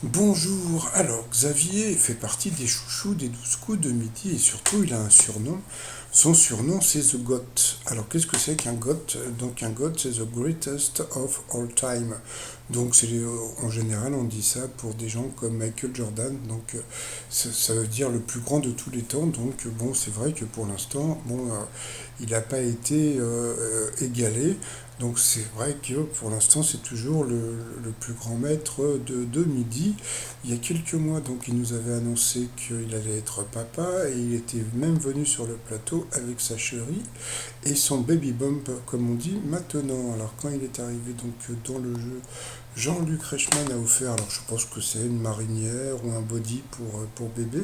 Bonjour, alors Xavier fait partie des chouchous des 12 coups de midi et surtout il a un surnom. Son surnom c'est The GOAT. Alors qu'est-ce que c'est qu'un GOAT? Donc un GOAT c'est The Greatest of All Time. Donc en général on dit ça pour des gens comme Michael Jordan. Donc ça veut dire le plus grand de tous les temps. Donc bon c'est vrai que pour l'instant il n'a pas été égalé. Donc c'est vrai que pour l'instant c'est toujours le plus grand maître de midi. Il y a quelques mois donc il nous avait annoncé qu'il allait être papa et il était même venu sur le plateau avec sa chérie et son baby bump comme on dit maintenant. Alors quand il est arrivé donc dans le jeu, Jean-Luc Reichmann a offert, alors je pense que c'est une marinière ou un body pour bébé,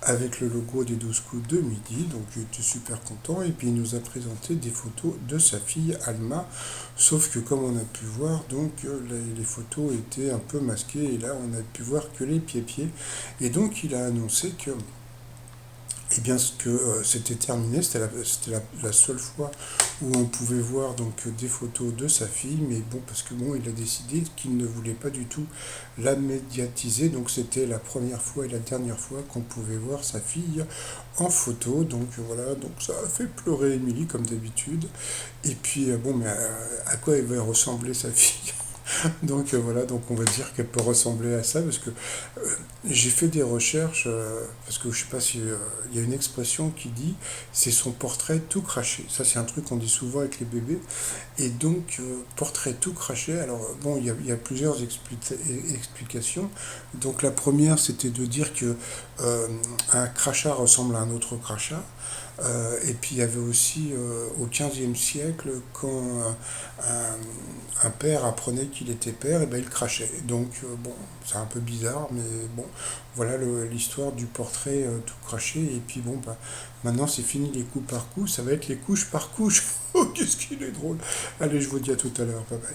avec le logo des 12 coups de midi, donc il était super content, et puis il nous a présenté des photos de sa fille Alma, sauf que comme on a pu voir, donc les photos étaient un peu masquées, et là on a pu voir que les pieds-pieds, et donc il a annoncé que eh bien, ce que c'était terminé, la seule fois où on pouvait voir donc des photos de sa fille, mais bon, parce que bon, il a décidé qu'il ne voulait pas du tout la médiatiser, donc c'était la première fois et la dernière fois qu'on pouvait voir sa fille en photo, donc voilà, donc ça a fait pleurer Émilie comme d'habitude, et puis bon, mais à quoi elle va ressembler sa fille? Donc voilà, donc on va dire qu'elle peut ressembler à ça parce que j'ai fait des recherches parce que je sais pas si il y a une expression qui dit c'est son portrait tout craché. Ça c'est un truc qu'on dit souvent avec les bébés et donc portrait tout craché. Alors bon il y a plusieurs explications. Donc la première c'était de dire que un crachat ressemble à un autre crachat. Et puis il y avait aussi au XVe siècle, quand un père apprenait qu'il était père, et ben il crachait. Donc bon, c'est un peu bizarre, mais bon, voilà l'histoire du portrait tout craché. Et puis bon, bah, maintenant c'est fini les coups par coups, ça va être les couches par couches. Oh, qu'est-ce qu'il est drôle. Allez, je vous dis à tout à l'heure, bye bye.